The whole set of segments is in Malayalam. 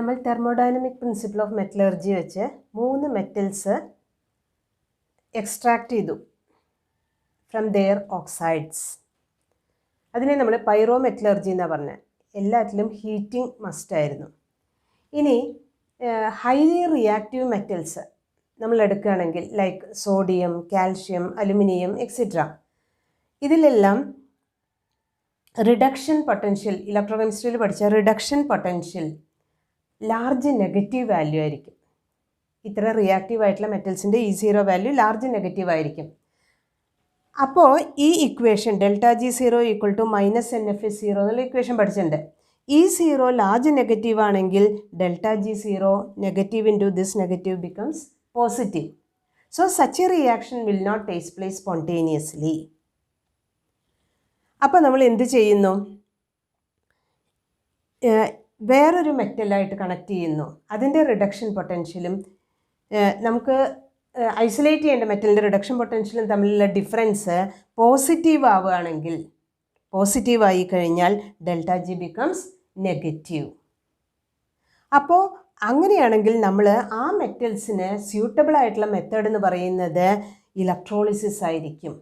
നമ്മൾ തെർമോഡൈനമിക് പ്രിൻസിപ്പിൾ ഓഫ് മെറ്റലർജി വെച്ച് 3 മെറ്റൽസ് എക്സ്ട്രാക്ട് ചെയ്തു ഫ്രം ദെയർ ഓക്സൈഡ്സ്. അതിനെ നമ്മൾ പൈറോ മെറ്റലർജി എന്നാണ് പറഞ്ഞത്. എല്ലാറ്റിലും ഹീറ്റിംഗ് മസ്റ്റായിരുന്നു. ഇനി ഹൈലി റിയാക്റ്റീവ് മെറ്റൽസ് നമ്മൾ എടുക്കുകയാണെങ്കിൽ like sodium, calcium, aluminium etcetera, ഇതിലെല്ലാം റിഡക്ഷൻ പൊട്ടൻഷ്യൽ, ഇലക്ട്രോകെമിസ്ട്രിയിൽ പഠിച്ച reduction potential large negative value ആയിരിക്കും. ഇത്ര റിയാക്റ്റീവ് ആയിട്ടുള്ള മെറ്റൽസിൻ്റെ E0 വാല്യൂ ലാർജ് നെഗറ്റീവ് ആയിരിക്കും. അപ്പോൾ ഈ ഇക്വേഷൻ ΔG0 = -NF0 എന്നുള്ള ഇക്വേഷൻ പഠിച്ചിട്ടുണ്ട്. E0 ലാർജ് നെഗറ്റീവ് ആണെങ്കിൽ ΔG0 negative into this negative becomes positive. So such a reaction will not take place spontaneously. അപ്പോൾ നമ്മൾ എന്ത് ചെയ്യുന്നു? വേറൊരു മെറ്റലായിട്ട് കണക്ട് ചെയ്യുന്നു. അതിൻ്റെ റിഡക്ഷൻ പൊട്ടൻഷ്യലും നമുക്ക് ഐസൊലേറ്റ് ചെയ്യേണ്ട മെറ്റലിൻ്റെ റിഡക്ഷൻ പൊട്ടൻഷ്യലും തമ്മിലുള്ള ഡിഫറൻസ് പോസിറ്റീവ് ആവുകയാണെങ്കിൽ, പോസിറ്റീവ് ആയി കഴിഞ്ഞാൽ ΔG ബിക്കംസ് നെഗറ്റീവ്. അപ്പോൾ അങ്ങനെയാണെങ്കിൽ നമ്മൾ ആ മെറ്റൽസിന് സ്യൂട്ടബിൾ ആയിട്ടുള്ള മെത്തേഡ് എന്ന് പറയുന്നത് ഇലക്ട്രോളിസിസ് ആയിരിക്കും.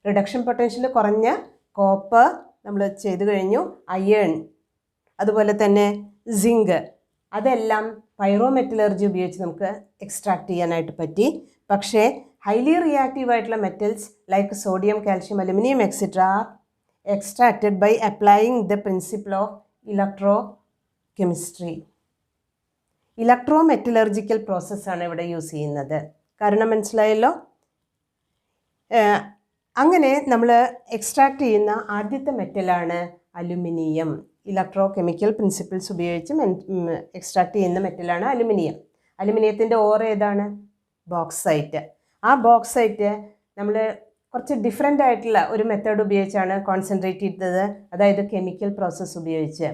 റിഡക്ഷൻ പൊട്ടൻഷ്യൽ കുറഞ്ഞ കോപ്പർ നമ്മൾ ചെയ്തു കഴിഞ്ഞു, അയേൺ, അതുപോലെ തന്നെ സിങ്ക്, അതെല്ലാം പൈറോ മെറ്റലർജി ഉപയോഗിച്ച് നമുക്ക് എക്സ്ട്രാക്ട് ചെയ്യാനായിട്ട് പറ്റി. പക്ഷേ ഹൈലി റിയാക്റ്റീവ് ആയിട്ടുള്ള metals like sodium, calcium, aluminium etcetera extracted by applying the principle of electrochemistry. Electrometallurgical പ്രോസസ്സാണ് ഇവിടെ യൂസ് ചെയ്യുന്നത്. കാരണം മനസ്സിലായല്ലോ? അങ്ങനെ നമ്മൾ എക്സ്ട്രാക്ട് ചെയ്യുന്ന ആദ്യത്തെ മെറ്റലാണ് അലുമിനിയം. ഇലക്ട്രോ കെമിക്കൽ പ്രിൻസിപ്പിൾസ് ഉപയോഗിച്ച് എക്സ്ട്രാക്ട് ചെയ്യുന്ന മെറ്റലാണ് അലുമിനിയം. അലുമിനിയത്തിൻ്റെ ഓർ ഏതാണ്? ബോക്സൈറ്റ്. ആ ബോക്സൈറ്റ് നമ്മൾ കുറച്ച് ഡിഫറെൻ്റ് ആയിട്ടുള്ള ഒരു മെത്തേഡ് ഉപയോഗിച്ചാണ് കോൺസെൻട്രേറ്റ് ചെയ്തത്, അതായത് കെമിക്കൽ പ്രോസസ്സ് ഉപയോഗിച്ച്.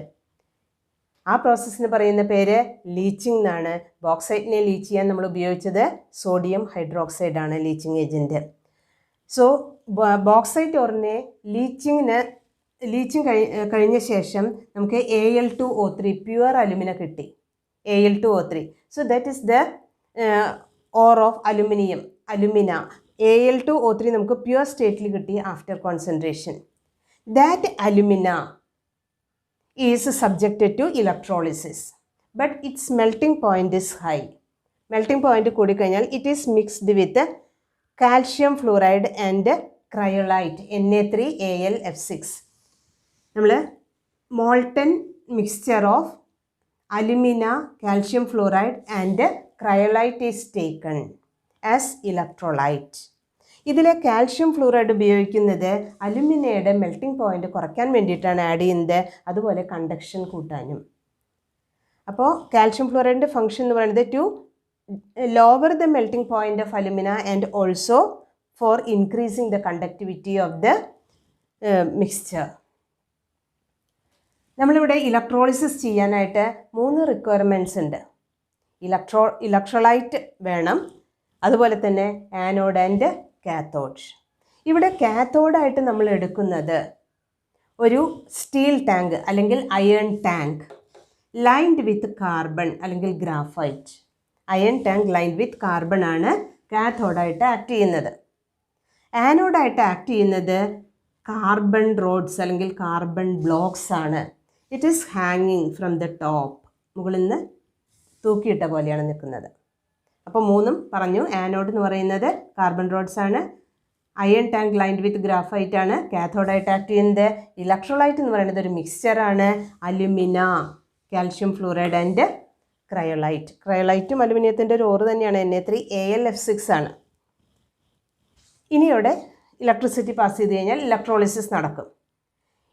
ആ പ്രോസസ്സിന് പറയുന്ന പേര് ലീച്ചിങ് എന്നാണ്. ബോക്സൈറ്റിനെ ലീച്ച് ചെയ്യാൻ നമ്മൾ ഉപയോഗിച്ചത് സോഡിയം ഹൈഡ്രോക്സൈഡാണ് ലീച്ചിങ് ഏജൻറ്റ്. സോ ബോക്സൈറ്റ് ഓറിനെ ലീച്ചിങ് കഴിഞ്ഞ ശേഷം നമുക്ക് Al2O3 പ്യുവർ അലുമിന കിട്ടി. Al2O3. So that is the ore of alumina. Al2O3 നമുക്ക് പ്യുവർ സ്റ്റേറ്റിൽ കിട്ടി after concentration. That alumina is subjected to electrolysis, but its melting point is high. Melting point കൂടിക്കഴിഞ്ഞാൽ it is mixed with calcium fluoride and cryolite Na3Al(F6). നമ്മൾ molten mixture of alumina, calcium fluoride and cryolite is taken as electrolyte. ഇതിലെ കാൽഷ്യം ഫ്ലൂറൈഡ് ഉപയോഗിക്കുന്നത് അലുമിനയുടെ മെൽറ്റിംഗ് പോയിൻ്റ് കുറയ്ക്കാൻ വേണ്ടിയിട്ടാണ് ആഡ് ചെയ്യുന്നത്, അതുപോലെ കണ്ടക്ഷൻ കൂട്ടാനും. അപ്പോൾ കാൽഷ്യം ഫ്ലൂറൈഡിൻ്റെ ഫംഗ്ഷൻ എന്ന് പറയുന്നത് to lower the melting point of alumina and also for increasing the conductivity of the mixture. നമ്മളിവിടെ ഇലക്ട്രോളിസിസ് ചെയ്യാനായിട്ട് 3 റിക്വയർമെൻറ്റ്സ് ഉണ്ട്. ഇലക്ട്രോലൈറ്റ് വേണം, അതുപോലെ തന്നെ ആനോഡ് ആൻഡ് കാത്തോഡ്. ഇവിടെ കാത്തോഡായിട്ട് നമ്മൾ എടുക്കുന്നത് ഒരു സ്റ്റീൽ ടാങ്ക് അല്ലെങ്കിൽ അയൺ ടാങ്ക് ലൈൻഡ് വിത്ത് കാർബൺ അല്ലെങ്കിൽ ഗ്രാഫൈറ്റ്. അയൺ ടാങ്ക് ലൈൻഡ് വിത്ത് കാർബൺ ആണ് കാത്തോഡായിട്ട് ആക്ട് ചെയ്യുന്നത്. ആനോഡായിട്ട് ആക്ട് ചെയ്യുന്നത് കാർബൺ റോഡ്സ് അല്ലെങ്കിൽ കാർബൺ ബ്ലോക്സ് ആണ്. ഇറ്റ് ഈസ് ഹാങ്ങിങ് ഫ്രം ദ ടോപ്പ്. മുകളിൽ നിന്ന് തൂക്കിയിട്ട പോലെയാണ് നിൽക്കുന്നത്. അപ്പോൾ 3 പറഞ്ഞു. ആനോഡ് എന്ന് പറയുന്നത് കാർബൺ റോഡ്സ് ആണ്, iron tank lined with graphite ആണ് കാത്തോഡായിട്ട് ആക്ട് ചെയ്യുന്നത്. ഇലക്ട്രോലൈറ്റ് എന്ന് പറയുന്നത് ഒരു മിക്സ്ചറാണ്, alumina, calcium fluoride and cryolite. ക്രയോലൈറ്റും അലുമിനിയത്തിൻ്റെ ഒരു ഓറ് തന്നെയാണ്, Na3Al(F6) ആണ്. ഇനിയോടെ ഇലക്ട്രിസിറ്റി പാസ് ചെയ്ത് കഴിഞ്ഞാൽ ഇലക്ട്രോളിസിസ് നടക്കും.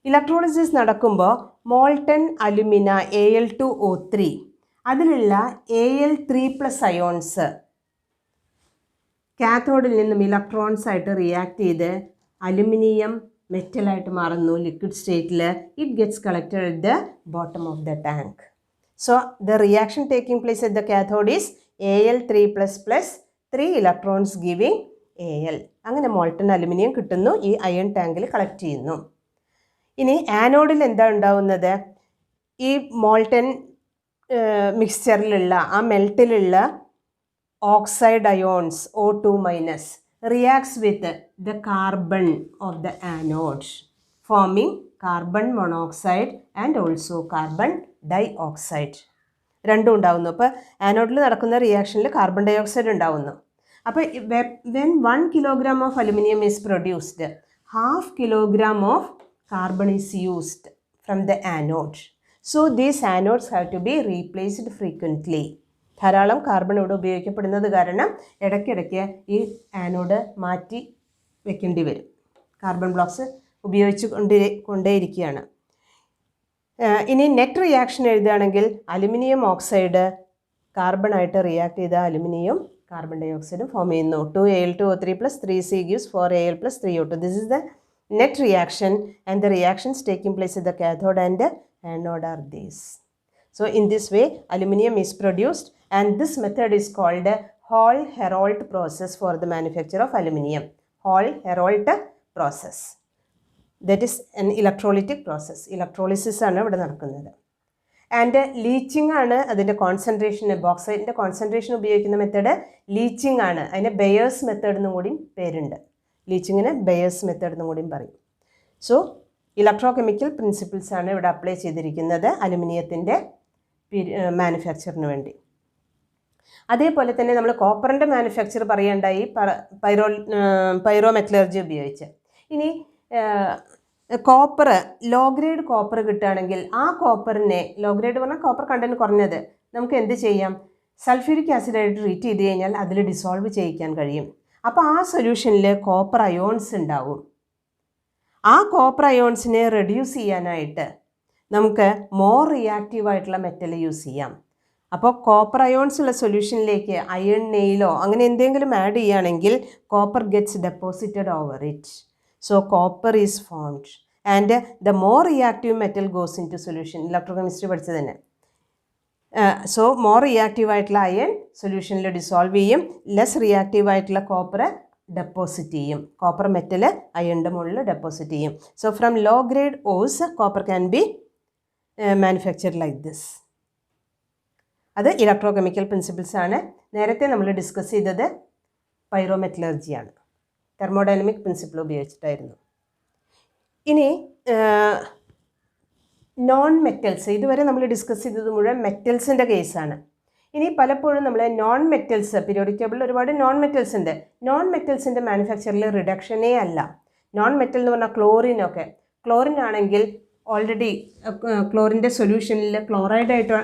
ഇലക്ട്രോളിസിസ് നടക്കുമ്പോൾ മോൾട്ടൻ അലുമിന Al2O3 അതിലുള്ള Al3+ അയോൺസ് കാത്തോഡിൽ നിന്നും ഇലക്ട്രോൺസ് ആയിട്ട് റിയാക്ട് ചെയ്ത് അലുമിനിയം മെറ്റലായിട്ട് മാറുന്നു ലിക്വിഡ് സ്റ്റേറ്റിൽ. It gets collected at the bottom of the tank. So the reaction taking place at the cathode is Al3++ 3 electrons giving Al. അങ്ങനെ മോൾട്ടൺ അലുമിനിയം കിട്ടുന്നു, ഈ അയൺ ടാങ്കിൽ കളക്ട് ചെയ്യുന്നു. ഇനി ആനോഡിൽ എന്താ ഉണ്ടാവുന്നത്? ഈ മോൾട്ടൻ മിക്സ്ചറിലുള്ള ആ മെൽറ്റിലുള്ള oxide ions O2 minus reacts with the carbon of the anode forming carbon monoxide and also carbon dioxide. രണ്ടും ഉണ്ടാവുന്നു. അപ്പോൾ ആനോഡിൽ നടക്കുന്ന റിയാക്ഷനിൽ കാർബൺ ഡൈ ഓക്സൈഡ് ഉണ്ടാവുന്നു. അപ്പോൾ when 1 kilogram of aluminium is produced, 1/2 kilogram of carbon is used from the anode. So these anodes have to be replaced frequently. ധാരാളം കാർബൺ ഇവിടെ ഉപയോഗിക്കപ്പെടുന്നത് കാരണം ഇടയ്ക്കിടയ്ക്ക് ഈ ആനോഡ് മാറ്റി വെക്കേണ്ടി വരും. കാർബൺ ബ്ലോക്സ് ഉപയോഗിച്ച് കൊണ്ടേയിരിക്കുകയാണ്. ഇനി നെറ്റ് റിയാക്ഷൻ എഴുതുകയാണെങ്കിൽ അലുമിനിയം ഓക്സൈഡ് കാർബണായിട്ട് റിയാക്ട് ചെയ്ത അലുമിനിയം കാർബൺ ഡൈ ഓക്സൈഡും ഫോം ചെയ്യുന്നു. 2Al2O3 + 3C gives 4Al + 3O2. This is the net reaction and the reactions taking place at the cathode and anode are these. So in this way aluminum is produced and this method is called Hall-Héroult process for the manufacture of aluminum. Hall-Héroult process. That is an electrolytic process. Electrolysis ആണ് ഇവിടെ നടക്കുന്നത്. ആൻഡ് ലീച്ചിങ് ആണ് അതിൻ്റെ കോൺസെൻട്രേഷൻ. ബോക്സൈറ്റിൻ്റെ കോൺസെൻട്രേഷൻ ഉപയോഗിക്കുന്ന മെത്തേഡ് ലീച്ചിങ് ആണ്. അതിന് ബെയേഴ്സ് മെത്തേഡ് എന്നും കൂടി പേരുണ്ട്. ലീച്ചിങ്ങിന് ബെയേഴ്സ് മെത്തേഡ് എന്നും കൂടിയും പറയും. സോ ഇലക്ട്രോകെമിക്കൽ പ്രിൻസിപ്പിൾസ് ആണ് ഇവിടെ അപ്ലൈ ചെയ്തിരിക്കുന്നത് അലുമിനിയത്തിൻ്റെ മാനുഫാക്ചറിന് വേണ്ടി. അതേപോലെ തന്നെ നമ്മൾ കോപ്പറിൻ്റെ മാനുഫാക്ചർ പറയേണ്ടായി പൈറോ മെറ്റലർജി ഉപയോഗിച്ച്. ഇനി കോപ്പർ, ലോ ഗ്രേഡ് കോപ്പർ കിട്ടുകയാണെങ്കിൽ ആ കോപ്പറിനെ, ലോ ഗ്രേഡ് പറഞ്ഞാൽ കോപ്പർ കണ്ടന്റ് കുറഞ്ഞത്, നമുക്ക് എന്ത് ചെയ്യാം? സൾഫ്യൂരിക് ആസിഡായിട്ട് ട്രീറ്റ് ചെയ്ത് കഴിഞ്ഞാൽ അതിൽ ഡിസോൾവ് ചെയ്യിക്കാൻ കഴിയും. അപ്പോൾ ആ സൊല്യൂഷനിൽ കോപ്പർ അയോൺസ് ഉണ്ടാവും. ആ കോപ്പർ അയോൺസിനെ റെഡ്യൂസ് ചെയ്യാനായിട്ട് നമുക്ക് മോർ റിയാക്റ്റീവായിട്ടുള്ള മെറ്റൽ യൂസ് ചെയ്യാം. അപ്പോൾ കോപ്പർ അയോൺസ് ഉള്ള സൊല്യൂഷനിലേക്ക് അയൺ നെയിലോ അങ്ങനെ എന്തെങ്കിലും ആഡ് ചെയ്യുകയാണെങ്കിൽ copper gets deposited over it. So copper is formed and the more reactive metal goes into solution. Electrochemistry പഠിച്ചത് തന്നെ. സോ മോർ റിയാക്റ്റീവ് ആയിട്ടുള്ള അയൺ സൊല്യൂഷനിൽ ഡിസോൾവ് ചെയ്യും, ലെസ് റിയാക്റ്റീവ് ആയിട്ടുള്ള കോപ്പർ ഡെപ്പോസിറ്റ് ചെയ്യും. കോപ്പർ മെറ്റൽ അയണിൻ്റെ മുകളിൽ ഡെപ്പോസിറ്റ് ചെയ്യും. So from low grade ores copper can be manufactured like this. അത് ഇലക്ട്രോകെമിക്കൽ പ്രിൻസിപ്പിൾസ് ആണ്. നേരത്തെ നമ്മൾ ഡിസ്കസ് ചെയ്തത് പൈറോമെറ്റലർജിയാണ്. തെർമോഡൈനമിക് പ്രിൻസിപ്പിൾ ഉപയോഗിച്ചിട്ടായിരുന്നു. ഇനി നോൺ മെറ്റൽസ്, ഇതുവരെ നമ്മൾ ഡിസ്കസ് ചെയ്തത് മുഴുവൻ മെറ്റൽസിൻ്റെ കേസാണ്. ഇനി പലപ്പോഴും നമ്മൾ നോൺ മെറ്റൽസ്, പീരിയോഡിക് ടേബിളിൽ ഒരുപാട് നോൺ മെറ്റൽസ് ഉണ്ട്. നോൺ മെറ്റൽസിൻ്റെ മാനുഫാക്ചറിൽ റിഡക്ഷനേ അല്ല. നോൺ മെറ്റൽ എന്ന് പറഞ്ഞാൽ ക്ലോറിനൊക്കെ, ക്ലോറിൻ ആണെങ്കിൽ ഓൾറെഡി ക്ലോറിൻ്റെ സൊല്യൂഷനിൽ ക്ലോറൈഡായിട്ട്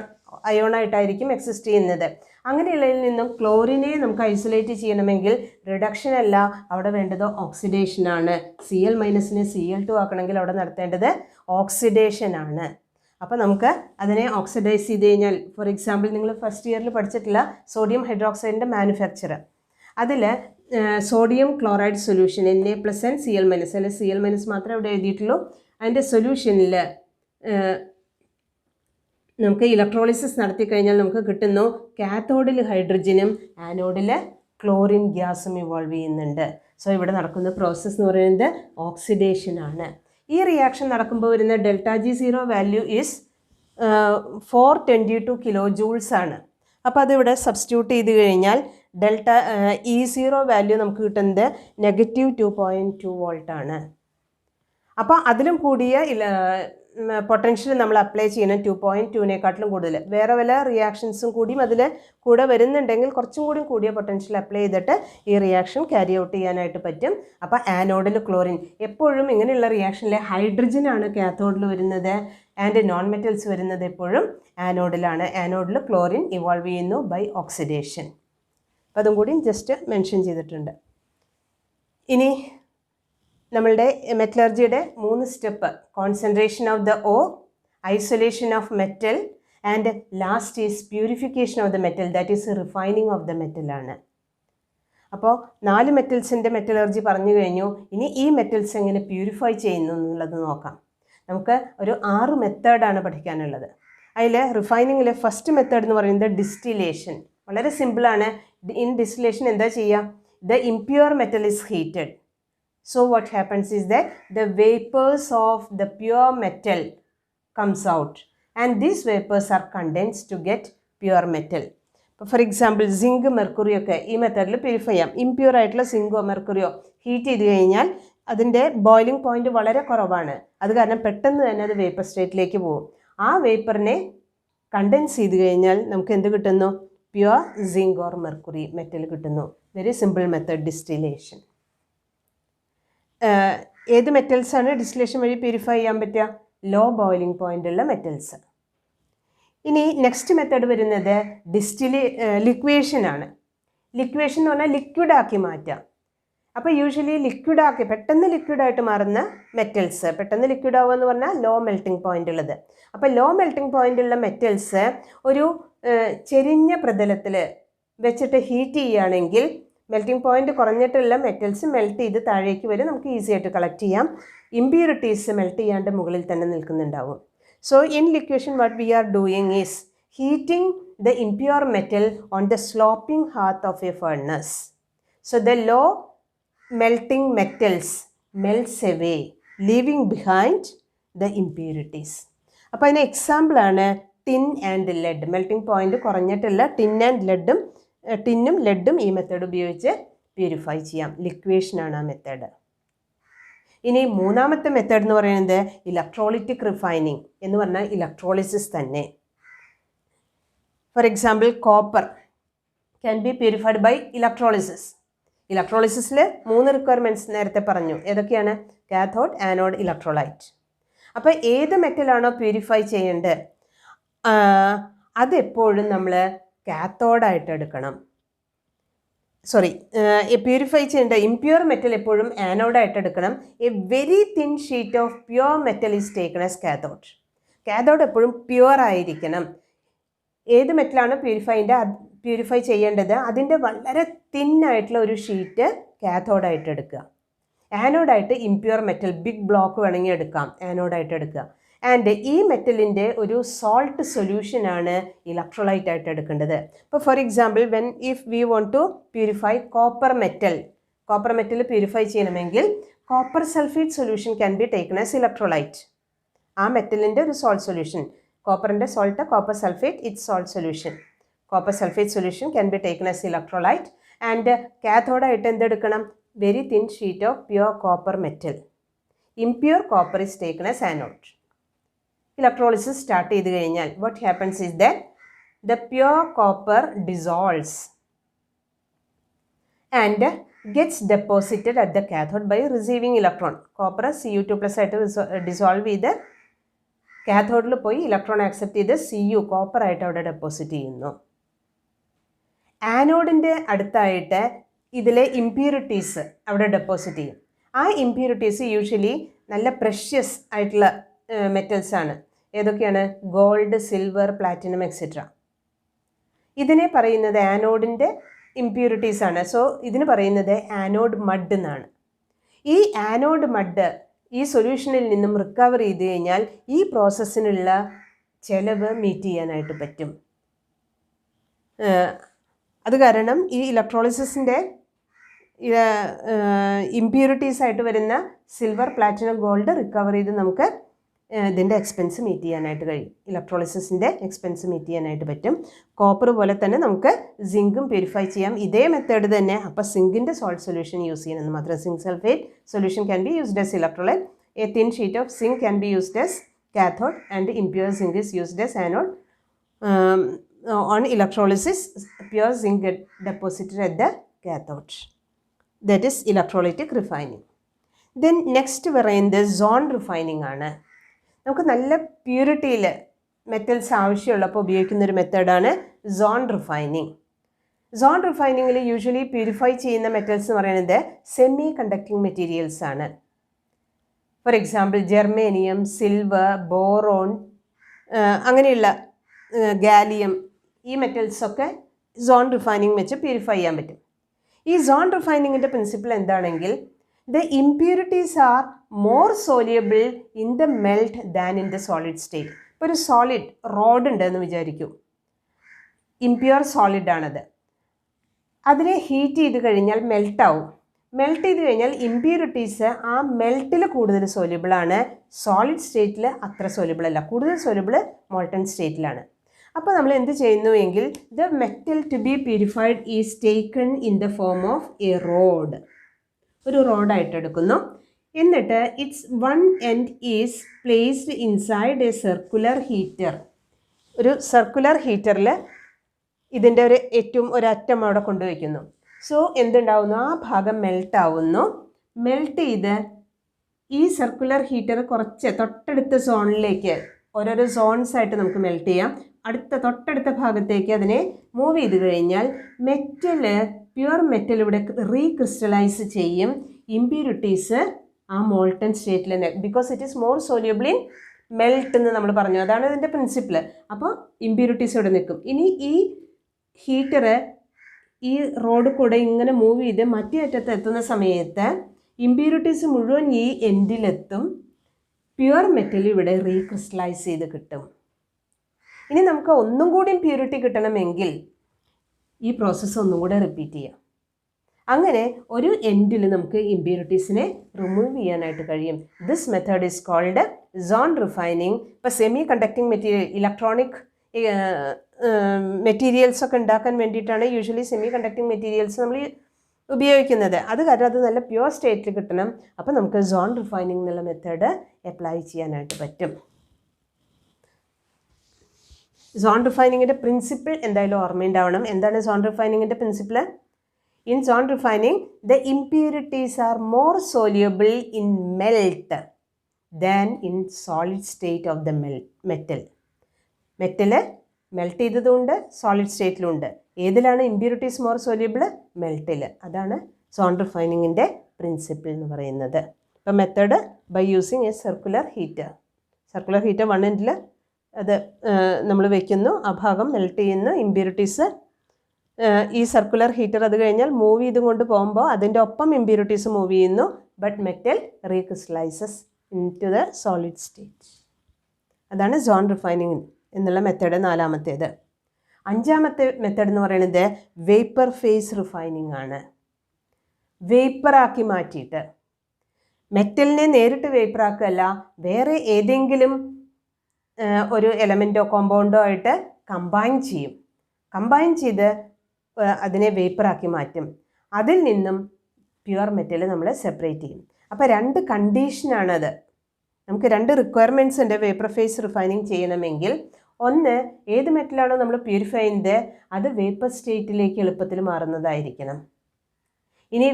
അയോണായിട്ടായിരിക്കും എക്സിസ്റ്റ് ചെയ്യുന്നത്. അങ്ങനെയുള്ളതിൽ നിന്നും ക്ലോറിനെ നമുക്ക് ഐസൊലേറ്റ് ചെയ്യണമെങ്കിൽ റിഡക്ഷൻ അല്ല, അവിടെ വേണ്ടത് ഓക്സിഡേഷനാണ്. Cl- Cl2 ആക്കണമെങ്കിൽ അവിടെ നടത്തേണ്ടത് ഓക്സിഡേഷനാണ്. അപ്പോൾ നമുക്ക് അതിനെ ഓക്സിഡൈസ് ചെയ്ത് കഴിഞ്ഞാൽ, ഫോർ എക്സാമ്പിൾ നിങ്ങൾ ഫസ്റ്റ് ഇയറിൽ പഠിച്ചിട്ടില്ല സോഡിയം ഹൈഡ്രോക്സൈഡിൻ്റെ മാനുഫാക്ചർ, അതിൽ sodium chloride solution Na+N Cl-, അല്ലെങ്കിൽ Cl- മാത്രമേ ഇവിടെ എഴുതിയിട്ടുള്ളൂ. അതിൻ്റെ സൊല്യൂഷനിൽ നമുക്ക് ഇലക്ട്രോളിസിസ് നടത്തി കഴിഞ്ഞാൽ നമുക്ക് കിട്ടുന്നു കാത്തോഡിൽ ഹൈഡ്രജനും ആനോഡിൽ ക്ലോറിൻ ഗ്യാസും ഇവോൾവ് ചെയ്യുന്നുണ്ട്. സോ ഇവിടെ നടക്കുന്ന പ്രോസസ്സ് എന്ന് പറയുന്നത് ഓക്സിഡേഷനാണ്. ഈ റിയാക്ഷൻ നടക്കുമ്പോൾ വരുന്ന ΔG0 വാല്യൂ ഈസ് 422 kilojoules ആണ്. അപ്പോൾ അതിവിടെ സബ്സ്റ്റിറ്റ്യൂട്ട് ചെയ്ത് കഴിഞ്ഞാൽ E0 വാല്യൂ നമുക്ക് കിട്ടുന്നത് -2.2 വോൾട്ട് ആണ്. അപ്പോൾ അതിലും കൂടിയ പൊട്ടൻഷ്യൽ നമ്മൾ അപ്ലൈ ചെയ്യണം 2.2-നേക്കാട്ടിലും കൂടുതൽ. വേറെ വല്ല റിയാക്ഷൻസും കൂടിയും അതിൽ കൂടെ വരുന്നുണ്ടെങ്കിൽ കുറച്ചും കൂടി കൂടിയ പൊട്ടൻഷ്യൽ അപ്ലൈ ചെയ്തിട്ട് ഈ റിയാക്ഷൻ ക്യാരി ഔട്ട് ചെയ്യാനായിട്ട് പറ്റും. അപ്പോൾ ആനോഡിൽ ക്ലോറിൻ, എപ്പോഴും ഇങ്ങനെയുള്ള റിയാക്ഷനിൽ ഹൈഡ്രജനാണ് കാത്തോഡിൽ വരുന്നത് ആൻഡ് നോൺ മെറ്റൽസ് വരുന്നത് എപ്പോഴും ആനോഡിലാണ്. ആനോഡിൽ ക്ലോറിൻ ഇവോൾവ് ചെയ്യുന്നു ബൈ ഓക്സിഡേഷൻ. അപ്പോൾ അതും കൂടി ജസ്റ്റ് മെൻഷൻ ചെയ്തിട്ടുണ്ട്. ഇനി നമ്മളുടെ മെറ്റലർജിയുടെ 3 step: concentration of the ore, isolation of metal and last is purification of the metal, that is refining of the മെറ്റലാണ്. അപ്പോൾ 4 മെറ്റൽസിൻ്റെ മെറ്റലർജി പറഞ്ഞു കഴിഞ്ഞു. ഇനി ഈ മെറ്റൽസ് എങ്ങനെ പ്യൂരിഫൈ ചെയ്യുന്നു എന്നുള്ളത് നോക്കാം. നമുക്ക് ഒരു 6 മെത്തേഡാണ് പഠിക്കാനുള്ളത്. അതിൽ റിഫൈനിങ്ങിലെ ഫസ്റ്റ് മെത്തേഡ് എന്ന് പറയുന്നത് ഡിസ്റ്റിലേഷൻ. വളരെ സിമ്പിളാണ്. ഇൻ ഡിസ്റ്റിലേഷൻ എന്താ ചെയ്യുക? The impure metal is heated. So what happens is that the vapors of the pure metal comes out and these vapours are condense to get pure metal. ഇപ്പോൾ ഫോർ എക്സാമ്പിൾ സിങ്ക് മെർക്കുറി ഒക്കെ ഈ മെത്തേഡിൽ പ്യൂരിഫൈ ചെയ്യാം. ഇംപ്യൂർ ആയിട്ടുള്ള സിങ്കോ മെർക്കുറിയോ ഹീറ്റ് ചെയ്ത് കഴിഞ്ഞാൽ അതിൻ്റെ ബോയിലിംഗ് പോയിന്റ് വളരെ കുറവാണ്. അത് കാരണം പെട്ടെന്ന് തന്നെ അത് വേപ്പർ സ്റ്റേറ്റിലേക്ക് പോകും. ആ വേപ്പറിനെ കണ്ടൻസ് ചെയ്ത് കഴിഞ്ഞാൽ നമുക്ക് എന്ത് കിട്ടുന്നു? Pure zinc or mercury metal കിട്ടുന്നു. Very simple method distillation. ഏത് മെറ്റൽസാണ് ഡിസ്റ്റിലേഷൻ വഴി പ്യൂരിഫൈ ചെയ്യാൻ പറ്റുക? ലോ ബോയിലിംഗ് പോയിൻ്റുള്ള മെറ്റൽസ്. ഇനി നെക്സ്റ്റ് മെത്തേഡ് വരുന്നത് ലിക്വേഷൻ ആണ്. ലിക്വേഷൻ എന്ന് പറഞ്ഞാൽ ലിക്വിഡാക്കി മാറ്റാം. അപ്പോൾ യൂഷ്വലി ലിക്വിഡാക്കി പെട്ടെന്ന് ലിക്വിഡായിട്ട് മാറുന്ന മെറ്റൽസ്, പെട്ടെന്ന് ലിക്വിഡാവുക എന്ന് പറഞ്ഞാൽ ലോ മെൽറ്റിംഗ് പോയിൻ്റ് ഉള്ളത്. അപ്പോൾ ലോ മെൽറ്റിംഗ് പോയിൻ്റുള്ള മെറ്റൽസ് ഒരു ചെരിഞ്ഞ പ്രതലത്തിൽ വെച്ചിട്ട് ഹീറ്റ് ചെയ്യുകയാണെങ്കിൽ മെൽറ്റിംഗ് പോയിന്റ് കുറഞ്ഞിട്ടുള്ള മെറ്റൽസ് മെൽറ്റ് ചെയ്ത് താഴേക്ക് വരും. നമുക്ക് ഈസി ആയിട്ട് കളക്ട് ചെയ്യാം. ഇംപ്യൂരിറ്റീസ് മെൽറ്റ് ചെയ്യാണ്ട് മുകളിൽ തന്നെ നിൽക്കുന്നുണ്ടാവും. So in liquefaction what we are doing is heating the impure metal on the sloping hearth of a furnace. So the low melting metals melts away leaving behind the impurities. അപ്പോൾ അതിന് എക്സാമ്പിളാണ് tin and lead. Melting point കുറഞ്ഞിട്ടുള്ള ടിന്നും ലെഡും ഈ മെത്തേഡ് ഉപയോഗിച്ച് പ്യൂരിഫൈ ചെയ്യാം. ലിക്വേഷനാണ് ആ മെത്തേഡ്. ഇനി മൂന്നാമത്തെ മെത്തേഡ് എന്ന് പറയുന്നത് ഇലക്ട്രോളിറ്റിക് റിഫൈനിങ് എന്ന് പറഞ്ഞാൽ ഇലക്ട്രോളിസിസ് തന്നെ. For example copper can be purified by electrolysis. ഇലക്ട്രോളിസിസിൽ 3 റിക്വയർമെൻറ്റ്സ് നേരത്തെ പറഞ്ഞു. ഏതൊക്കെയാണ്? Cathode, anode, electrolyte. അപ്പോൾ ഏത് മെറ്റലാണോ പ്യൂരിഫൈ ചെയ്യേണ്ടത് അതെപ്പോഴും നമ്മൾ കാത്തോഡായിട്ട് എടുക്കണം. പ്യൂരിഫൈ ചെയ്യേണ്ട ഇംപ്യൂർ മെറ്റൽ എപ്പോഴും ആനോഡായിട്ട് എടുക്കണം. A very thin sheet of pure metal is taken as cathode. Cathode എപ്പോഴും പ്യുവർ ആയിരിക്കണം. ഏത് മെറ്റലാണ് പ്യൂരിഫൈ ചെയ്യേണ്ടത് അതിൻ്റെ വളരെ തിന്നായിട്ടുള്ള ഒരു ഷീറ്റ് കാഥോഡായിട്ട് എടുക്കുക. ആനോഡായിട്ട് ഇംപ്യൂർ മെറ്റൽ ബിഗ് ബ്ലോക്ക് വേണമെങ്കിൽ എടുക്കാം, ആനോഡായിട്ട് എടുക്കുക. ആൻഡ് ഈ മെറ്റലിൻ്റെ ഒരു സോൾട്ട് സൊല്യൂഷനാണ് ഇലക്ട്രോലൈറ്റ് ആയിട്ട് എടുക്കേണ്ടത്. ഇപ്പോൾ for example if we want to purify copper metal purify ചെയ്യണമെങ്കിൽ copper sulphate solution can be taken as electrolyte. ആ മെറ്റലിൻ്റെ ഒരു സോൾട്ട് സൊല്യൂഷൻ, കോപ്പറിൻ്റെ salt copper sulphate, its salt solution. Copper sulphate solution can be taken as electrolyte. And കാഥോഡായിട്ട് എന്തെടുക്കണം? Very thin sheet of pure copper metal. Impure copper is taken as anode. Electrolysis start ചെയ്ത് കഴിഞ്ഞാൽ what happens is that the pure copper dissolves and gets deposited at the cathode by receiving electron. Copper Cu2+ ആയിട്ട് ഡിസോൾവ് ചെയ്ത് കാഥോഡിൽ പോയി ഇലക്ട്രോൺ ആക്സെപ്റ്റ് ചെയ്ത് Cu കോപ്പർ ആയിട്ട് അവിടെ ഡെപ്പോസിറ്റ് ചെയ്യുന്നു. ആനോഡിൻ്റെ അടുത്തായിട്ട് ഇതിലെ ഇംപ്യൂരിറ്റീസ് അവിടെ ഡെപ്പോസിറ്റ് ചെയ്യും. ആ ഇംപ്യൂരിറ്റീസ് യൂഷ്വലി നല്ല പ്രഷ്യസ് ആയിട്ടുള്ള മെറ്റൽസ് ആണ്. ഏതൊക്കെയാണ്? Gold, silver, platinum etcetera. ഇതിനെ പറയുന്നത് ആനോഡിൻ്റെ ഇംപ്യൂരിറ്റീസ് ആണ്. സോ ഇതിന് പറയുന്നത് ആനോഡ് മഡ് എന്നാണ്. ഈ ആനോഡ് മഡ് ഈ സൊല്യൂഷനിൽ നിന്നും റിക്കവർ ചെയ്ത് കഴിഞ്ഞാൽ ഈ പ്രോസസ്സിനുള്ള ചെലവ് മീറ്റ് ചെയ്യാനായിട്ട് പറ്റും. അത് കാരണം ഈ ഇലക്ട്രോളിസിസിൻ്റെ ഇംപ്യൂരിറ്റീസ് ആയിട്ട് വരുന്ന സിൽവർ, പ്ലാറ്റിനം, ഗോൾഡ് റിക്കവർ ചെയ്ത് നമുക്ക് ഇതിൻ്റെ എക്സ്പെൻസ് മീറ്റ് ചെയ്യാനായിട്ട് കഴിയും. ഇലക്ട്രോളിസിസിൻ്റെ എക്സ്പെൻസ് മീറ്റ് ചെയ്യാനായിട്ട് പറ്റും. കോപ്പർ പോലെ തന്നെ നമുക്ക് സിങ്കും പ്യൂരിഫൈ ചെയ്യാം. ഇതേ മെത്തേഡ് തന്നെ. അപ്പോൾ സിങ്കിൻ്റെ സോൾട്ട് സൊല്യൂഷൻ യൂസ് ചെയ്യണമെന്ന് മാത്രം. Zinc sulphate solution can be used as electrolyte. A thin sheet of zinc can be used as cathode and impure zinc is used as anode. On electrolysis, pure zinc get deposited at the cathode. That is electrolytic refining. Then next പറയുന്നത് സോൺ റിഫൈനിങ് ആണ്. നമുക്ക് നല്ല പ്യൂരിറ്റിയിൽ മെറ്റൽസ് ആവശ്യമുള്ളപ്പോൾ ഉപയോഗിക്കുന്നൊരു മെത്തേഡാണ് സോൺ റിഫൈനിങ്. സോൺ റിഫൈനിങ്ങിൽ യൂഷ്വലി പ്യൂരിഫൈ ചെയ്യുന്ന മെറ്റൽസ് എന്ന് പറയുന്നത് സെമി കണ്ടക്ടിങ് മെറ്റീരിയൽസ് ആണ്. For example germanium, silver, boron, അങ്ങനെയുള്ള ഗാലിയം, ഈ മെറ്റൽസൊക്കെ സോൺ റിഫൈനിങ് വെച്ച് പ്യൂരിഫൈ ചെയ്യാൻ പറ്റും. ഈ സോൺ റിഫൈനിങ്ങിൻ്റെ പ്രിൻസിപ്പിൾ എന്താണെങ്കിൽ the impurities are more soluble in the melt than in the solid state. ഇപ്പോൾ ഒരു സോളിഡ് റോഡ് ഉണ്ടെന്ന് വിചാരിക്കൂ. ഇംപ്യൂർ സോളിഡ് ആണത്. അതിനെ ഹീറ്റ് ചെയ്ത് കഴിഞ്ഞാൽ മെൽട്ടാവും. മെൽറ്റ് ചെയ്ത് കഴിഞ്ഞാൽ ഇമ്പ്യൂരിറ്റീസ് ആ മെൽറ്റിൽ കൂടുതൽ സോല്യൂബിളാണ്, സോളിഡ് സ്റ്റേറ്റിൽ അത്ര സോല്യൂബിൾ അല്ല, കൂടുതൽ സോല്യൂബിൾ മോൾട്ടൺ സ്റ്റേറ്റിലാണ്. അപ്പോൾ നമ്മൾ എന്ത് ചെയ്യുന്നു എങ്കിൽ the metal to be purified is taken in the form of a rod, ഒരു റോഡായിട്ട് എടുക്കുന്നു. എന്നിട്ട് its one end is placed inside a circular heater. ഒരു സർക്കുലർ ഹീറ്ററിൽ ഇതിൻ്റെ ഏറ്റവും ഒരറ്റം അവിടെ കൊണ്ടുവയ്ക്കുന്നു. സോ എന്തുണ്ടാവുന്നു, ആ ഭാഗം മെൽട്ടാവുന്നു. മെൽറ്റ് ചെയ്ത് ഈ സർക്കുലർ ഹീറ്റർ കുറച്ച് തൊട്ടടുത്ത സോണിലേക്ക്, ഓരോരോ സോൺസ് ആയിട്ട് നമുക്ക് മെൽറ്റ് ചെയ്യാം. തൊട്ടടുത്ത ഭാഗത്തേക്ക് അതിനെ മൂവ് ചെയ്ത് കഴിഞ്ഞാൽ പ്യുവർ മെറ്റൽ ഇവിടെ റീക്രിസ്റ്റലൈസ് ചെയ്യും. ഇമ്പ്യൂരിറ്റീസ് ആ മോൾട്ടൺ സ്റ്റേറ്റിൽ തന്നെ, because it is more soluble in melt എന്ന് നമ്മൾ പറഞ്ഞു, അതാണ് ഇതിൻ്റെ പ്രിൻസിപ്പിൾ. അപ്പോൾ ഇമ്പ്യൂരിറ്റീസ് ഇവിടെ നിൽക്കും. ഇനി ഈ ഹീറ്റർ ഈ റോഡ് കൂടെ ഇങ്ങനെ മൂവ് ചെയ്ത് മറ്റേ അറ്റത്ത് എത്തുന്ന സമയത്ത് ഇമ്പ്യൂരിറ്റീസ് മുഴുവൻ ഈ എൻഡിലെത്തും. പ്യുവർ മെറ്റൽ ഇവിടെ റീക്രിസ്റ്റലൈസ് ചെയ്ത് കിട്ടും. ഇനി നമുക്ക് ഒന്നും കൂടി പ്യൂരിറ്റി കിട്ടണമെങ്കിൽ ഈ പ്രോസസ്സ് ഒന്നും കൂടെ റിപ്പീറ്റ് ചെയ്യാം. അങ്ങനെ ഒരു എൻഡിൽ നമുക്ക് ഇമ്പ്യൂരിറ്റീസിനെ റിമൂവ് ചെയ്യാനായിട്ട് കഴിയും. This method is called zone refining. ഇപ്പോൾ semi conducting material, electronic materials ഒക്കെ ഉണ്ടാക്കാൻ വേണ്ടിയിട്ടാണ് യൂഷ്വലി സെമി കണ്ടക്ടിങ് മെറ്റീരിയൽസ് നമ്മൾ ഉപയോഗിക്കുന്നത്. അത് കാരണം അത് നല്ല പ്യുവർ സ്റ്റേറ്റിൽ കിട്ടണം. അപ്പോൾ നമുക്ക് സോൺ റിഫൈനിങ് എന്നുള്ള മെത്തേഡ് അപ്ലൈ ചെയ്യാനായിട്ട് പറ്റും. സോൺ റിഫൈനിങ്ങിൻ്റെ പ്രിൻസിപ്പിൾ എന്തായാലും ഓർമ്മയുണ്ടാവണം. എന്താണ് സോൺ റിഫൈനിങ്ങിൻ്റെ principle? In zone refining the impurities are more soluble in melt than in solid state of the metal. Metal melt ചെയ്തതുകൊണ്ട് സോളിഡ് സ്റ്റേറ്റിലുണ്ട്. ഏതിലാണ് ഇമ്പ്യൂരിറ്റീസ് മോർ സോല്യൂബിൾ? മെൽറ്റിൽ. അതാണ് സോൺ റിഫൈനിങ്ങിൻ്റെ പ്രിൻസിപ്പിൾ എന്ന് പറയുന്നത്. ഇപ്പോൾ method by using a circular heater. Circular heater one എൻഡിൽ അത് നമ്മൾ വയ്ക്കുന്നു, ആ ഭാഗം മെൽറ്റ് ചെയ്യുന്നു. ഇമ്പ്യൂരിറ്റീസ് ഈ സർക്കുലർ ഹീറ്റർ അത് കഴിഞ്ഞാൽ മൂവ് ചെയ്തും കൊണ്ട് പോകുമ്പോൾ അതിൻ്റെ ഒപ്പം ഇമ്പ്യൂരിറ്റീസ് മൂവ് ചെയ്യുന്നു. But metal recrystallises into the solid state. അതാണ് സോൺ റിഫൈനിങ് എന്നുള്ള മെത്തേഡ് നാലാമത്തേത്. അഞ്ചാമത്തെ മെത്തേഡ് എന്ന് പറയുന്നത് വേപ്പർ ഫേസ് റിഫൈനിങ് ആണ്. വേപ്പറാക്കി മാറ്റിയിട്ട്, മെറ്റലിനെ നേരിട്ട് വേപ്പറാക്കുകയല്ല, വേറെ ഏതെങ്കിലും ഒരു എലമെൻറ്റോ കോമ്പൗണ്ടോ ആയിട്ട് കമ്പൈൻ ചെയ്യും. കമ്പൈൻ ചെയ്ത് അതിനെ വേപ്പറാക്കി മാറ്റും. അതിൽ നിന്നും പ്യുവർ മെറ്റൽ നമ്മൾ സെപ്പറേറ്റ് ചെയ്യും. അപ്പോൾ രണ്ട് കണ്ടീഷനാണത്. നമുക്ക് രണ്ട് റിക്വയർമെൻറ്റ്സ് ഉണ്ട് വേപ്പർ ഫേസ് റിഫൈനിങ് ചെയ്യണമെങ്കിൽ. ഒന്ന്, ഏത് മെറ്റലാണോ നമ്മൾ പ്യൂരിഫൈ ചെയ്യുന്നത് അത് വേപ്പർ സ്റ്റേറ്റിലേക്ക് എളുപ്പത്തിൽ മാറുന്നതായിരിക്കണം. ഇനി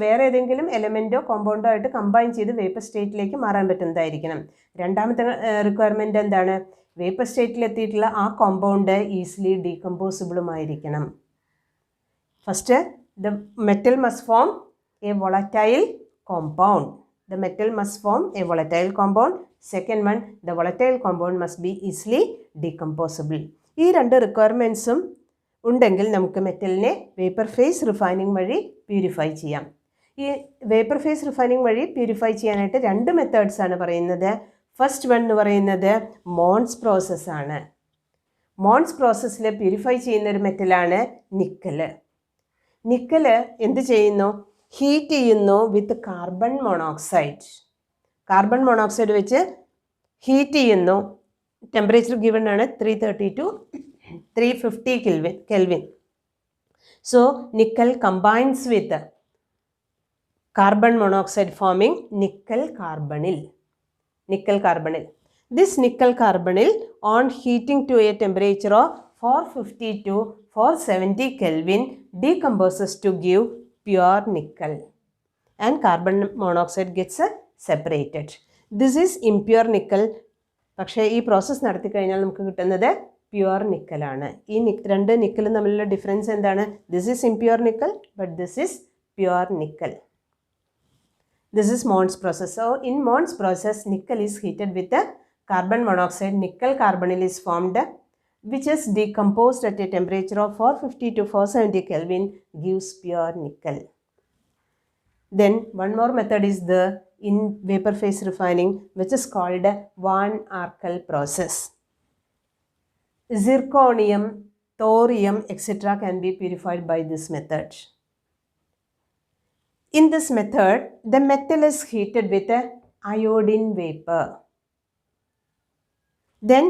വേറെ ഏതെങ്കിലും എലമെൻറ്റോ കോമ്പൗണ്ടോ ആയിട്ട് കമ്പൈൻ ചെയ്ത് വേപ്പർ സ്റ്റേറ്റിലേക്ക് മാറാൻ പറ്റുന്നതായിരിക്കണം. രണ്ടാമത്തെ റിക്വയർമെൻറ്റ് എന്താണ്? വേപ്പർ സ്റ്റേറ്റിലെത്തിയിട്ടുള്ള ആ കോമ്പൗണ്ട് ഈസിലി ഡീകമ്പോസിബിളുമായിരിക്കണം. First, the metal must form a volatile compound. The metal must form a volatile compound. Second one, the volatile compound must be easily decomposable. ഈ രണ്ട് റിക്വയർമെൻറ്റ്സും ഉണ്ടെങ്കിൽ നമുക്ക് മെറ്റലിനെ വേപ്പർ ഫേസ് റിഫൈനിങ് വഴി പ്യൂരിഫൈ ചെയ്യാം. ഈ വേപ്പർ ഫേസ് റിഫൈനിങ് വഴി പ്യൂരിഫൈ ചെയ്യാനായിട്ട് രണ്ട് മെത്തേഡ്സ് ആണ് പറയുന്നത്. ഫസ്റ്റ് വൺ എന്ന് പറയുന്നത് മോൺസ് പ്രോസസ്സാണ്. മോൺസ് പ്രോസസ്സിൽ പ്യൂരിഫൈ ചെയ്യുന്ന ഒരു മെറ്റലാണ് നിക്കല്. നിക്കല് എന്ത് ചെയ്യുന്നു? ഹീറ്റ് ചെയ്യുന്നു വിത്ത് കാർബൺ മോണോക്സൈഡ്. കാർബൺ മോണോക്സൈഡ് വെച്ച് ഹീറ്റ് ചെയ്യുന്നു. ടെമ്പറേച്ചർ ഗിവൺ ആണ് 330 to 350 Kelvin. So nickel combines with carbon monoxide forming nickel carbonyl. This nickel carbonyl on heating to a temperature of 450 to 470 Kelvin decomposes to give pure nickel and carbon monoxide gets separated. This is impure nickel. പക്ഷേ ഈ പ്രോസസ്സ് നടത്തി കഴിഞ്ഞാൽ നമുക്ക് കിട്ടുന്നത് പ്യുവർ നിക്കലാണ്. ഈ രണ്ട് നിക്കലും തമ്മിലുള്ള ഡിഫറൻസ് എന്താണ്? This is impure nickel but this is pure nickel. This is Mons process. So in Mons process nickel is heated with carbon monoxide. Nickel carbonyl is formed which is decomposed at a temperature of 450 to 470 Kelvin gives pure nickel. Then one more method is the in vapor phase refining which is called Van Arkel process. Zirconium, thorium etc. can be purified by this method. In this method, the metal is heated with a iodine vapor. Then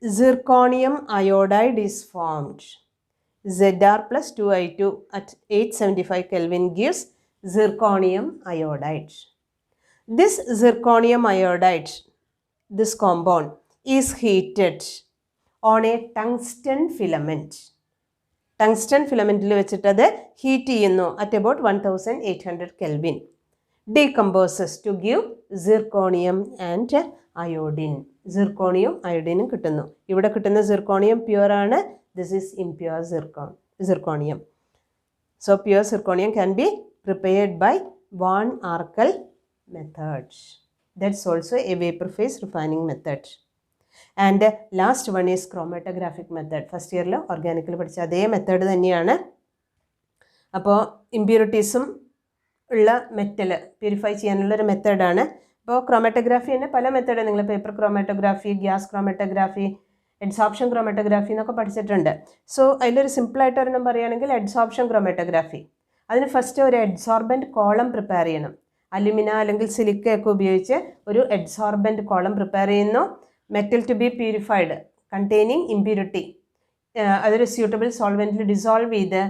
zirconium iodide is formed. Zr plus 2I2 at 875 Kelvin gives zirconium iodide. This zirconium iodide, this compound, is heated on a tungsten filament. Tungsten filamentil വെച്ചിട്ട് അത് ഹീറ്റ് ചെയ്യുന്നു at about 1800 Kelvin. Decomposes to give zirconium and iodine. Zirconium iodine കിട്ടുന്നു. ഇവിടെ കിട്ടുന്ന zirconium pure ആണ്. This is impure zirconium. So pure zirconium can be prepared by Van Arkel method. That's also a vapor phase refining method. And last one is chromatographic method. First year organically പഠിച്ച അതേ മെത്തേഡ് തന്നെയാണ്. അപ്പോൾ ഇമ്പ്യൂരിറ്റീസും ഉള്ള മെറ്റൽ പ്യൂരിഫൈ ചെയ്യാനുള്ളൊരു മെത്തേഡാണ്. അപ്പോൾ ക്രോമാറ്റോഗ്രാഫി തന്നെ പല മെത്തേഡ്, നിങ്ങൾ paper chromatography, gas chromatography, adsorption chromatography എന്നൊക്കെ പഠിച്ചിട്ടുണ്ട്. സോ അതിലൊരു സിമ്പിളായിട്ട് ഒരെണ്ണം പറയുകയാണെങ്കിൽ എഡ്സോപ്ഷൻ ക്രോമാറ്റോഗ്രാഫി. അതിന് ഫസ്റ്റ് ഒരു എഡ്സോർബൻറ്റ് കോളം പ്രിപ്പയർ ചെയ്യണം. അലുമിന അല്ലെങ്കിൽ സിലിക്കയൊക്കെ ഉപയോഗിച്ച് ഒരു എഡ്സോർബൻറ്റ് കോളം പ്രിപ്പയർ ചെയ്യുന്നു. Metal to be purified containing impurity അതൊരു സ്യൂട്ടബിൾ സോൾവെൻറ്റിൽ ഡിസോൾവ് ചെയ്ത്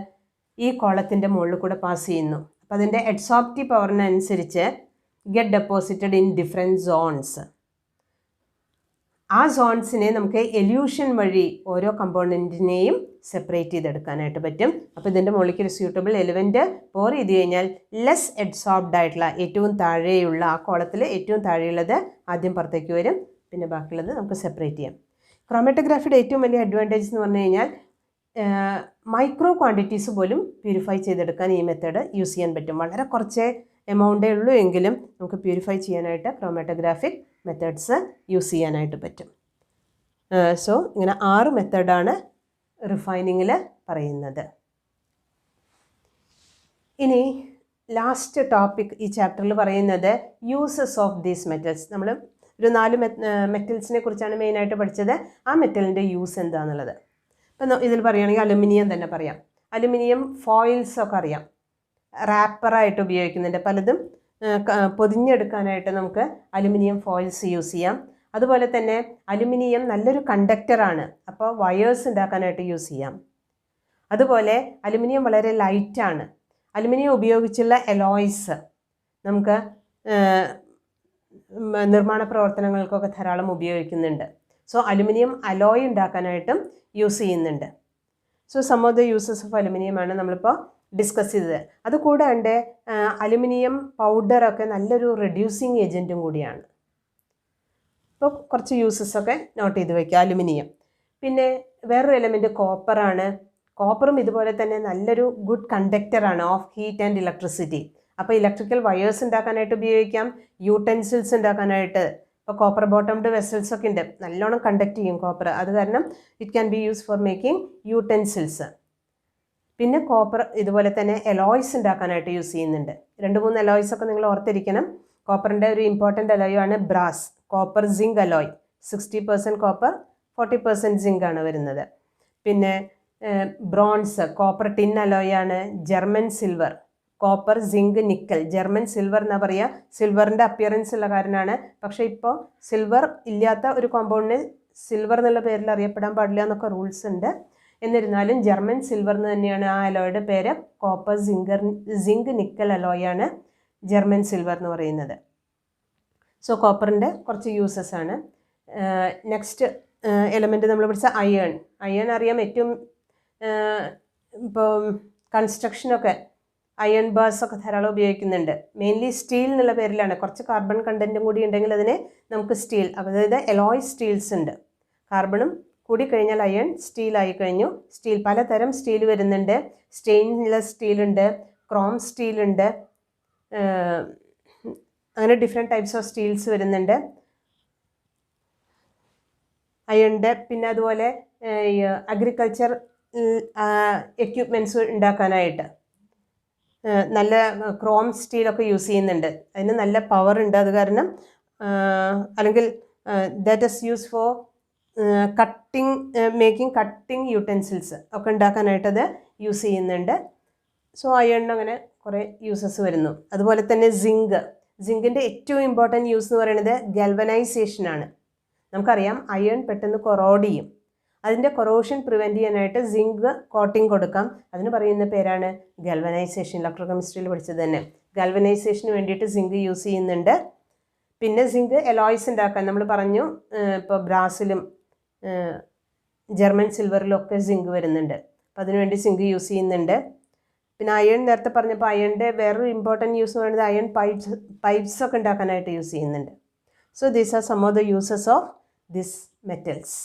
ഈ കോളത്തിൻ്റെ മുകളിൽ കൂടെ പാസ് ചെയ്യുന്നു. അപ്പോൾ അതിൻ്റെ എഡ്സോപ്റ്റീവ് പവറിനനുസരിച്ച് get deposited in different zones. ആ സോൺസിനെ നമുക്ക് എല്യൂഷൻ വഴി ഓരോ കമ്പോണൻറ്റിനെയും സെപ്പറേറ്റ് ചെയ്തെടുക്കാനായിട്ട് പറ്റും. അപ്പോൾ ഇതിൻ്റെ മുകളിലേക്ക് ഒരു സ്യൂട്ടബിൾ എലിമെൻറ്റ് പോർ ചെയ്ത് കഴിഞ്ഞാൽ ലെസ് എഡ്സോർബ്ഡ് ആയിട്ടുള്ള ഏറ്റവും താഴെയുള്ള ആ കോളത്തിൽ ഏറ്റവും താഴെയുള്ളത് ആദ്യം പുറത്തേക്ക് വരും, പിന്നെ ബാക്കിയുള്ളത് നമുക്ക് സെപ്പറേറ്റ് ചെയ്യാം. ക്രോമാറ്റോഗ്രാഫിയുടെ ഏറ്റവും വലിയ അഡ്വാൻറ്റേജ് എന്ന് പറഞ്ഞു കഴിഞ്ഞാൽ മൈക്രോ ക്വാണ്ടിറ്റീസ് പോലും പ്യൂരിഫൈ ചെയ്തെടുക്കാൻ ഈ മെത്തേഡ് യൂസ് ചെയ്യാൻ പറ്റും. വളരെ കുറച്ച് എമൗണ്ടേ ഉള്ളൂ എങ്കിലും നമുക്ക് പ്യൂരിഫൈ ചെയ്യാനായിട്ട് ക്രോമാറ്റോഗ്രാഫിക് മെത്തേഡ്സ് യൂസ് ചെയ്യാനായിട്ട് പറ്റും. സോ ഇങ്ങനെ 6 മെത്തേഡാണ് റിഫൈനിങ്ങിൽ പറയുന്നത്. ഇനി ലാസ്റ്റ് ടോപ്പിക് ഈ ചാപ്റ്ററിൽ പറയുന്നത് യൂസസ് ഓഫ് ദീസ് മെറ്റൽസ്. നമ്മൾ ഒരു 4 മെറ്റൽസിനെ കുറിച്ചാണ് മെയിനായിട്ട് പഠിച്ചത്. ആ മെറ്റലിൻ്റെ യൂസ് എന്താണെന്നുള്ളത് ഇപ്പം ഇതിൽ പറയുകയാണെങ്കിൽ അലുമിനിയം തന്നെ പറയാം. അലുമിനിയം ഫോയിൽസൊക്കെ അറിയാം, റാപ്പറായിട്ട് ഉപയോഗിക്കുന്നുണ്ട്. പലതും പൊതിഞ്ഞെടുക്കാനായിട്ട് നമുക്ക് അലുമിനിയം ഫോയിൽസ് യൂസ് ചെയ്യാം. അതുപോലെ തന്നെ അലുമിനിയം നല്ലൊരു കണ്ടക്ടറാണ്, അപ്പോൾ വയേഴ്സ് ഉണ്ടാക്കാനായിട്ട് യൂസ് ചെയ്യാം. അതുപോലെ അലുമിനിയം വളരെ ലൈറ്റാണ്. അലുമിനിയം ഉപയോഗിച്ചുള്ള എലോയ്സ് നമുക്ക് നിർമ്മാണ പ്രവർത്തനങ്ങൾക്കൊക്കെ ധാരാളം ഉപയോഗിക്കുന്നുണ്ട്. സോ അലുമിനിയം അലോയ് ഉണ്ടാക്കാനായിട്ടും യൂസ് ചെയ്യുന്നുണ്ട്. So some of the uses of അലുമിനിയമാണ് നമ്മളിപ്പോൾ ഡിസ്കസ് ചെയ്തത്. അതുകൂടാണ്ട് അലുമിനിയം പൗഡറൊക്കെ നല്ലൊരു റെഡ്യൂസിങ് ഏജൻറ്റും കൂടിയാണ്. ഇപ്പോൾ കുറച്ച് യൂസസൊക്കെ നോട്ട് ചെയ്ത് വയ്ക്കുക അലുമിനിയം. പിന്നെ വേറൊരു എലമെൻറ്റ് കോപ്പറാണ്. കോപ്പറും ഇതുപോലെ തന്നെ നല്ലൊരു ഗുഡ് കണ്ടക്ടറാണ് ഓഫ് ഹീറ്റ് ആൻഡ് ഇലക്ട്രിസിറ്റി. അപ്പോൾ ഇലക്ട്രിക്കൽ വയേഴ്സ് ഉണ്ടാക്കാനായിട്ട് ഉപയോഗിക്കാം, യൂട്ടൻസിൽസ് ഉണ്ടാക്കാനായിട്ട്. ഇപ്പോൾ കോപ്പർ ബോട്ടംഡ് വെസൽസ് ഒക്കെ ഉണ്ട്, നല്ലോണം കണ്ടക്ട് ചെയ്യും കോപ്പർ. അത് കാരണം it can be use for making utensils. പിന്നെ കോപ്പർ ഇതുപോലെ തന്നെ എലോയ്സ് ഉണ്ടാക്കാനായിട്ട് യൂസ് ചെയ്യുന്നുണ്ട്. 2-3 എലോയ്സ് ഒക്കെ നിങ്ങൾ ഓർത്തിരിക്കണം. കോപ്പറിൻ്റെ ഒരു ഇമ്പോർട്ടൻ്റ് അലോയാണ് brass, copper zinc alloy. 60% copper 40% zinc ആണ് വരുന്നത്. പിന്നെ ബ്രോൺസ്, കോപ്പർ ടിൻ അലോയാണ്. German silver, copper zinc nickel. German silver എന്നാ പറയുക, സിൽവറിൻ്റെ അപ്പിയറൻസ് ഉള്ള കാരനാണ്. പക്ഷേ ഇപ്പോൾ സിൽവർ ഇല്ലാത്ത ഒരു കോമ്പൗണ്ടിന് സിൽവർ എന്നുള്ള പേരിൽ അറിയപ്പെടാൻ പാടില്ല എന്നൊക്കെ റൂൾസ് ഉണ്ട്. എന്നിരുന്നാലും ജർമ്മൻ സിൽവർ എന്ന് തന്നെയാണ് ആ അലോയുടെ പേര്. കോപ്പർ സിങ്ക് നിക്കൽ അലോയാണ് ജർമ്മൻ സിൽവർ എന്ന് പറയുന്നത്. സോ കോപ്പറിൻ്റെ കുറച്ച് യൂസസ് ആണ്. നെക്സ്റ്റ് എലമെൻറ്റ് നമ്മൾ പഠിച്ച അയേൺ. അയേൺ അറിയാം, ഏറ്റവും ഇപ്പോൾ കൺസ്ട്രക്ഷനൊക്കെ അയൺ ബാർസൊക്കെ ധാരാളം ഉപയോഗിക്കുന്നുണ്ട്. മെയിൻലി സ്റ്റീൽ എന്നുള്ള പേരിലാണ്. കുറച്ച് കാർബൺ കണ്ടൻറ്റും കൂടി ഉണ്ടെങ്കിൽ അതിനെ നമുക്ക് സ്റ്റീൽ, അതായത് എലോയ് സ്റ്റീൽസ് ഉണ്ട്. കാർബണും കൂടി കഴിഞ്ഞാൽ അയൺ സ്റ്റീലായി കഴിഞ്ഞു. സ്റ്റീൽ പലതരം സ്റ്റീൽ വരുന്നുണ്ട്. സ്റ്റെയിൻലെസ് സ്റ്റീലുണ്ട്, ക്രോം സ്റ്റീലുണ്ട്, അങ്ങനെ ഡിഫറെൻറ്റ് ടൈപ്സ് ഓഫ് സ്റ്റീൽസ് വരുന്നുണ്ട് അയണിൻ്റെ. പിന്നെ അതുപോലെ അഗ്രികൾച്ചർ എക്യുപ്മെൻറ്റ്സ് ഉണ്ടാക്കാനായിട്ട് നല്ല ക്രോം സ്റ്റീലൊക്കെ യൂസ് ചെയ്യുന്നുണ്ട്. അതിന് നല്ല പവർ ഉണ്ട്. അത് കാരണം അല്ലെങ്കിൽ that is use for cutting, making cutting utensils ഒക്കെ ഉണ്ടാക്കാനായിട്ടത് യൂസ് ചെയ്യുന്നുണ്ട്. സോ അയണിന് അങ്ങനെ കുറേ യൂസസ് വരുന്നു. അതുപോലെ തന്നെ സിങ്കിൻ്റെ ഏറ്റവും ഇമ്പോർട്ടൻറ്റ് യൂസ് എന്ന് പറയുന്നത് ഗാൽവനൈസേഷനാണ്. നമുക്കറിയാം അയൺ പെട്ടെന്ന് കൊറോഡ് ചെയ്യും. അതിൻ്റെ കൊറോഷൻ പ്രിവെൻറ്റ് ചെയ്യാനായിട്ട് സിങ്ക് കോട്ടിംഗ് കൊടുക്കാം. അതിന് പറയുന്ന പേരാണ് ഗാൽവനൈസേഷൻ. ഇലക്ട്രോ കെമിസ്ട്രിയിൽ പഠിച്ചത് തന്നെ. ഗാൽവനൈസേഷന് വേണ്ടിയിട്ട് സിങ്ക് യൂസ് ചെയ്യുന്നുണ്ട്. പിന്നെ സിങ്ക് എലോയ്സ് ഉണ്ടാക്കാൻ നമ്മൾ പറഞ്ഞു, ഇപ്പോൾ ബ്രാസിലും ജർമ്മൻ സിൽവറിലും ഒക്കെ സിങ്ക് വരുന്നുണ്ട്. അപ്പോൾ അതിനുവേണ്ടി സിങ്ക് യൂസ് ചെയ്യുന്നുണ്ട്. പിന്നെ അയൺ നേരത്തെ പറഞ്ഞപ്പോൾ അയണിൻ്റെ വേറൊരു ഇമ്പോർട്ടൻറ്റ് യൂസ് എന്ന് പറയുന്നത് അയൺ പൈപ്സ് ഒക്കെ ഉണ്ടാക്കാനായിട്ട് യൂസ് ചെയ്യുന്നുണ്ട്. So these are some of the uses of this metals.